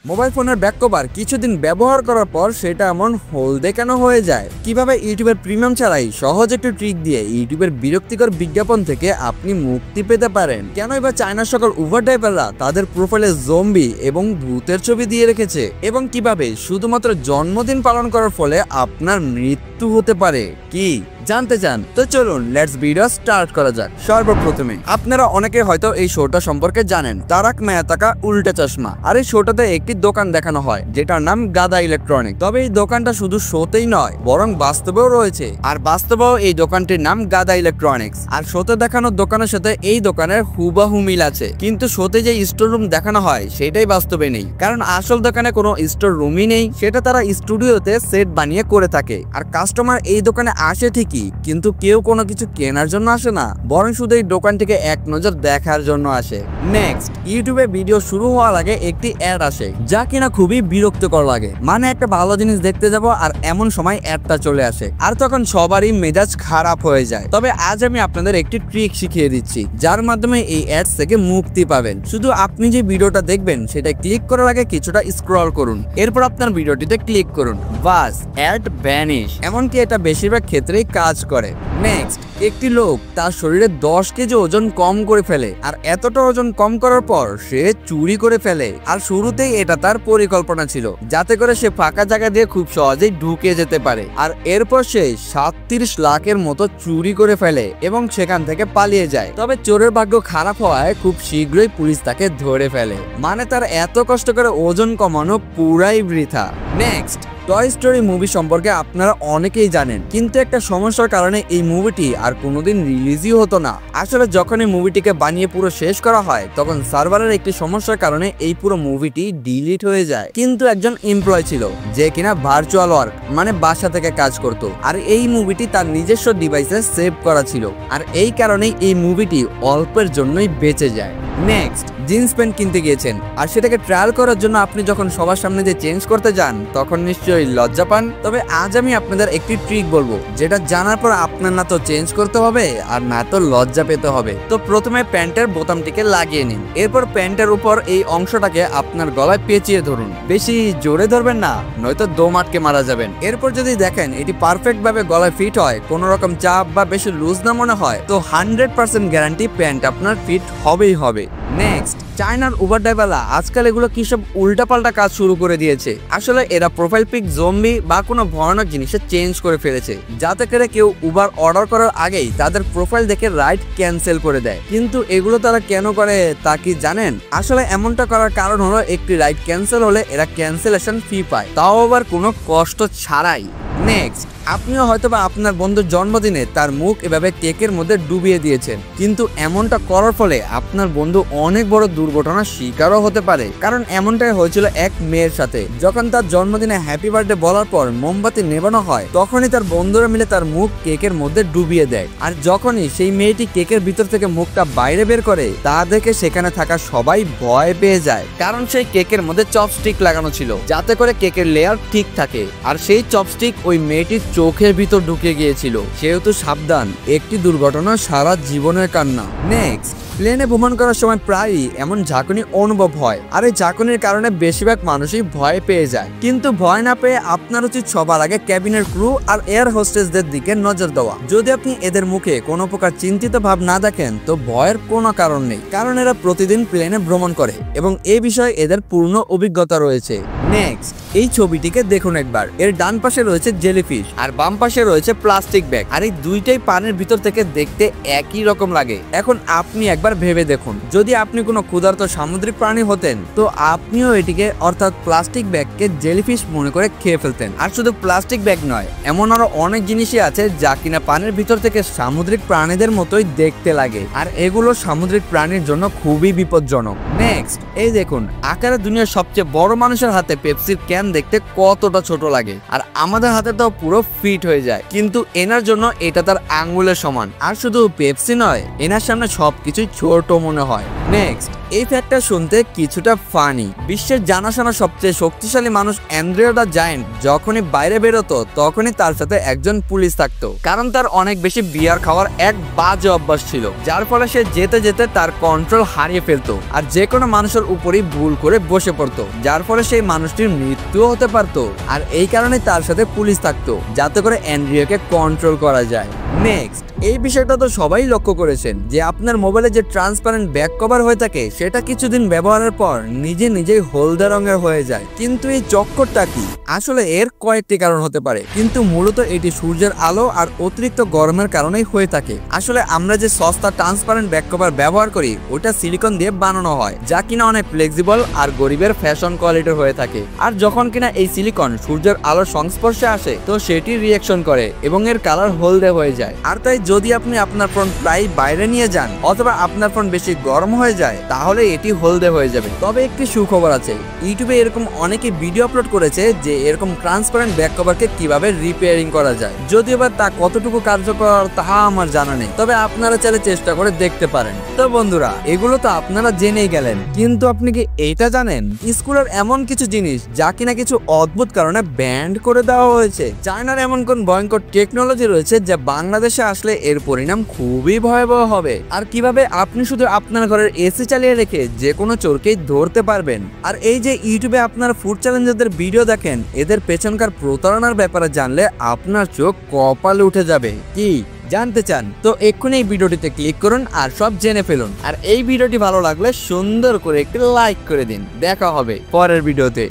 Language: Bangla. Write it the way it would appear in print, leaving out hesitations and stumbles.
মোবাইল ফোনের ব্যাক কভার কিছুদিন ব্যবহার করার পর সেটা এমন হলদে কেন হয়ে যায়? কিভাবে ইউটিউবের প্রিমিয়াম ছাড়াই সহজ একটি ট্রিক দিয়ে ইউটিউবের বিরক্তিকর বিজ্ঞাপন থেকে আপনি মুক্তি পেতে পারেন? কেনই বা চায়নার সকল উবার ড্রাইভাররা তাদের প্রোফাইলে জম্বি এবং ভূতের ছবি দিয়ে রেখেছে? এবং কিভাবে শুধুমাত্র জন্মদিন পালন করার ফলে আপনার মৃত্যু হতে পারে? কি জানতে চান? তো চলুন লেটস ভিডিও স্টার্ট করা যাক। সর্বপ্রথমে আপনারা অনেকে হয়তো এই শোটা সম্পর্কে জানেন, তারক মেহতা কা উল্টা চশমা। আর এই শোটাতে একটি দোকান দেখানো হয় যেটার নাম গাদা ইলেকট্রনিক। তবে এই দোকানটা শুধু শোতেই নয়, বরং বাস্তবেও রয়েছে। আর বাস্তবেও এই দোকানটির নাম গাদা ইলেকট্রনিক্স। আর শোতে দেখানো দোকানের সাথে এই দোকানের হুবাহু মিল আছে, কিন্তু শোতে যে স্টোর রুম দেখানো হয় সেটাই বাস্তবে নেই। কারণ আসল দোকানে কোনো স্টোর রুমই নেই, সেটা তারা স্টুডিওতে সেট বানিয়ে করে থাকে। আর কাস্টমার এই দোকানে আসে ঠিকই, কিন্তু কেউ কোনো কিছু কেনার জন্য আসে না, বরং শুধু এই দোকানটিকে এক নজর দেখার জন্য আসে। নেক্সট, ইউটিউবে ভিডিও শুরু হওয়ার আগে একটি অ্যাড আসে, যা কিনা খুবই বিরক্তকর লাগে। মানে একটা ভালো জিনিস দেখতে যাব আর এমন সময় অ্যাডটা চলে আসে, আর তখন সবারই মেজাজ খারাপ হয়ে যায়। তবে আজ আমি আপনাদের একটি ট্রিক শিখিয়ে দিচ্ছি, যার মাধ্যমে এই অ্যাডস থেকে মুক্তি পাবেন। শুধু আপনি যে ভিডিওটা দেখবেন সেটা ক্লিক করার আগে কিছুটা স্ক্রল করুন, এরপর আপনার ভিডিওটিতে ক্লিক করুন, বাস অ্যাড ভ্যানিশ। এমনকি এটা বেশিরভাগ ক্ষেত্রেই কাজ করে। নেক্সট, একটি লোক তার শরীরে 10 কেজি ওজন কম করে ফেলে, আর এতটা ওজন কম করার পর সে চুরি করে ফেলে। আর শুরুতেই এটা তার পরিকল্পনা ছিল, যাতে করে সে ফাঁকা জায়গা দিয়ে খুব সহজেই ঢুকে যেতে পারে। আর এরপর সে 37 লাখের মতো চুরি করে ফেলে এবং সেখান থেকে পালিয়ে যায়। তবে চোরের ভাগ্য খারাপ হওয়ায় খুব শীঘ্রই পুলিশ তাকে ধরে ফেলে। মানে তার এত কষ্ট করে ওজন কমানো পুরাই বৃথা। নেক্সট, টয় স্টোরি মুভি সম্পর্কে আপনারা অনেকেই জানেন, কিন্তু একটা সমস্যার কারণে এই মুভিটি আর কোনোদিন রিলিজই হতো না। আসলে যখন এই মুভিটিকে বানিয়ে পুরো শেষ করা হয়, তখন সার্ভারের একটি সমস্যার কারণে এই পুরো মুভিটি ডিলিট হয়ে যায়। কিন্তু একজন এমপ্লয় ছিল যে কিনা ভার্চুয়াল ওয়ার্ক মানে বাসা থেকে কাজ করত, আর এই মুভিটি তার নিজস্ব ডিভাইসে সেভ করা ছিল। আর এই কারণেই এই মুভিটি অল্পের জন্যই বেঁচে যায়। নেক্সট, জিন্স প্যান্ট কিনতে গিয়েছেন, আর সেটাকে ট্রায়াল করার জন্য আপনি যখন সবার সামনে যে চেঞ্জ করতে যান, তখন নিশ্চয়ই লজ্জা পান। তবে আজ আমি আপনাদের একটি ট্রিক বলবো, যেটা জানার পর আপনার না তো চেঞ্জ করতে হবে আর না তো লজ্জা পেতে হবে। তো প্রথমে প্যান্টের বোতামটিকে লাগিয়ে নিন, এরপর প্যান্টের উপর এই অংশটাকে আপনার গলায় পেঁচিয়ে ধরুন। বেশি জোরে ধরবেন না, নয়তো দম আটকে মারা যাবেন। এরপর যদি দেখেন এটি পারফেক্ট ভাবে গলায় ফিট হয়, কোনো রকম চাপ বা বেশি লুজ না মনে হয়, তো 100% গ্যারান্টি প্যান্ট আপনার ফিট হবেই হবে। নেক্সট, চায়নার উবার ড্রাইভাররা আজকাল এগুলো কি সব উল্টাপাল্টা কাজ শুরু করে দিয়েছে। আসলে এরা প্রোফাইল পিক জম্বি বা কোনো ভয়ানক জিনিসে চেঞ্জ করে ফেলেছে, যাতে করে কেউ উবার অর্ডার করার আগেই তাদের প্রোফাইল দেখে রাইড ক্যান্সেল করে দেয়। কিন্তু এগুলো তারা কেন করে তা কি জানেন? আসলে এমনটা করার কারণ হলো, একটি রাইড ক্যান্সেল হলে এরা ক্যান্সেলেশন ফি পায়, তাও আবার কোনো কষ্ট ছাড়াই। নেক্সট, আপনিও হয়তোবা আপনার বন্ধুর জন্মদিনে তার মুখ এভাবে কেকের মধ্যে ডুবিয়ে দিয়েছেন, কিন্তু এমনটা করার ফলে আপনার বন্ধু অনেক বড় দুর্ঘটনার শিকারও হতে পারে। কারণ এমনটাই হয়েছিল এক মেয়ের সাথে। যখন তার জন্মদিনে হ্যাপি বার্থডে বলার পর মোমবাতি নেভানো হয়, তখনই তার বন্ধুরা মিলে তার মুখ কেকের মধ্যে ডুবিয়ে দেয়। আর যখনই সেই মেয়েটি কেকের ভিতর থেকে মুখটা বাইরে বের করে, তা দেখে সেখানে থাকা সবাই ভয় পেয়ে যায়। কারণ সেই কেকের মধ্যে চপস্টিক লাগানো ছিল, যাতে করে কেকের লেয়ার ঠিক থাকে। আর সেই চপস্টিক ওই মেয়েটির চোখের ভিতর ঢুকে গিয়েছিল। সেহেতু সাবধান, একটি দুর্ঘটনা সারা জীবনের কান্না। নেক্সট, প্লেনে ভ্রমণ করার সময় প্রায়ই এমন ঝাঁকুনি অনুভব হয়, আর এই ঝাঁকুনির কারণে বেশিরভাগ মানুষই ভয় পেয়ে যায়। কিন্তু ভয় না পেয়ে আপনার উচিত সবার আগে ক্যাবিনের ক্রু আর এয়ার হোস্টেসদের দিকে নজর দেওয়া। যদি আপনি এদের মুখে কোনো প্রকার চিন্তিত ভাব না দেখেন, তো ভয়ের কোনো কারণ নেই, কারণ এরা প্রতিদিন প্লেনে ভ্রমণ করে এবং এ বিষয়ে এদের পূর্ণ অভিজ্ঞতা রয়েছে। নেক্সট, এই ছবিটিকে দেখুন একবার। এর ডান পাশে রয়েছে জেলিফিশ আর বাম পাশে রয়েছে প্লাস্টিক ব্যাগ, আর এই দুইটাই পানির ভিতর থেকে দেখতে একই রকম লাগে। এখন আপনি একবার ভেবে দেখুন, যদি আপনি কোনো ক্ষুধার্ত সামুদ্রিক প্রাণী হতেন, তো আপনিও এটিকে অর্থাৎ প্লাস্টিক ব্যাগকে জেলিফিশ মনে করে খেয়ে ফেলতেন। আর শুধু প্লাস্টিক ব্যাগ নয়, এমন আরো অনেক জিনিসই আছে যা কিনা পানির ভিতর থেকে সামুদ্রিক প্রাণীদের মতোই দেখতে লাগে, আর এগুলো সামুদ্রিক প্রাণীর জন্য খুবই বিপজ্জনক। নেক্সট, এই দেখুন, আকারে দুনিয়ার সবচেয়ে বড় মানুষের হাতে পেপসির ক্যান দেখতে কতটা ছোট লাগে, আর আমাদের হাতে তো পুরো ফিট হয়ে যায়, কিন্তু এনার জন্য এটা তার আঙ্গুলের সমান। আর শুধু পেপসি নয়, এনার সামনে সবকিছুই ছোট মনে হয়। নেক্সট, এই ফ্যাক্টটা শুনতে কিছুটা ফানি। বিশ্বের জানাশোনা সবচেয়ে শক্তিশালী মানুষ অ্যান্দ্রে দ্য জায়ান্ট যখনই বাইরে বেরোতো তখনই তার সাথে একজন পুলিশ থাকতো, কারণ তার অনেক বেশি বিয়ার খাওয়ার এক বাজে অভ্যাস ছিল, যার ফলে সে যেতে যেতে তার কন্ট্রোল হারিয়ে ফেলতো আর যে কোনো মানুষের উপরই ভুল করে বসে পড়তো, যার ফলে সেই মানুষটির মৃত্যুও হতে পারতো। আর এই কারণে তার সাথে পুলিশ থাকতো যাতে করে অ্যান্ড্রিয়াকে কন্ট্রোল করা যায়। নেক্সট, এই বিষয়টা তো সবাই লক্ষ্য করেছেন যে আপনার মোবাইলে যে ট্রান্সপারেন্ট ব্যাক কভার হয়ে থাকে সেটা কিছুদিন ব্যবহারের পর নিজে নিজেই হলদে রঙের হয়ে যায়। কিন্তু এই চক্করটা কি? আসলে এর কয়েকটি কারণ হতে পারে, কিন্তু মূলত এটি সূর্যের আলো আর অতিরিক্ত গরমের কারণেই হয়ে থাকে। আসলে আমরা যে সস্তা ট্রান্সপারেন্ট ব্যাক কভার ব্যবহার করি ওটা সিলিকন দিয়ে বানানো হয়, যা কিনা অনেক ফ্লেক্সিবল আর গরিবের ফ্যাশন কোয়ালিটির হয়ে থাকে। আর যখন কিনা এই সিলিকন সূর্যের আলোর সংস্পর্শে আসে তো সেটি রিঅ্যাকশন করে এবং এর কালার হলদে হয়ে যায়। আর তাই যদি আপনি আপনার ফোন প্রায় বাইরে নিয়ে যান অথবা আপনার ফোন বেশি গরম হয়ে যায় তাহলে এটি হলদে হয়ে যাবে। তবে একটি সুখবর আছে, ইউটিউবে এরকম অনেকে ভিডিও আপলোড করেছে যে এরকম ট্রান্সপারেন্ট ব্যাক কভারকে কিভাবে রিপেয়ারিং করা যায়, যদিও বা তা কতটুকু কার্যকর তা আমার জানা নেই, তবে আপনারা চাইলে চেষ্টা করে দেখতে পারেন। তো বন্ধুরা, এগুলো তো আপনারা জেনেই গেলেন, কিন্তু আপনি কি এইটা জানেন স্কুলের এমন কিছু জিনিস যা কিনা কিছু অদ্ভুত কারণে ব্যান্ড করে দেওয়া হয়েছে? চায়নার এমন কোন ভয়ঙ্কর টেকনোলজি রয়েছে যা বাংলাদেশে আসলে এর পরিণাম খুবই ভয়াবহ হবে। আর কিভাবে আপনি শুধু আপনার ঘরের এসি চালিয়ে রেখে যে কোনো চোরকেই ধরতে পারবেন। আর এই যে ইউটিউবে আপনার ফুড চ্যালেঞ্জারদের ভিডিও দেখেন, এদের পেছনকার প্রতারণার ব্যাপারে জানলে আপনার চোখ কপালে উঠে যাবে। কি জানতে চান? তো এক্ষুনি এই ভিডিওটিতে ক্লিক করুন আর সব জেনে ফেলুন। আর এই ভিডিওটি ভালো লাগলে সুন্দর করে একটি লাইক করে দিন। দেখা হবে পরের ভিডিওতে।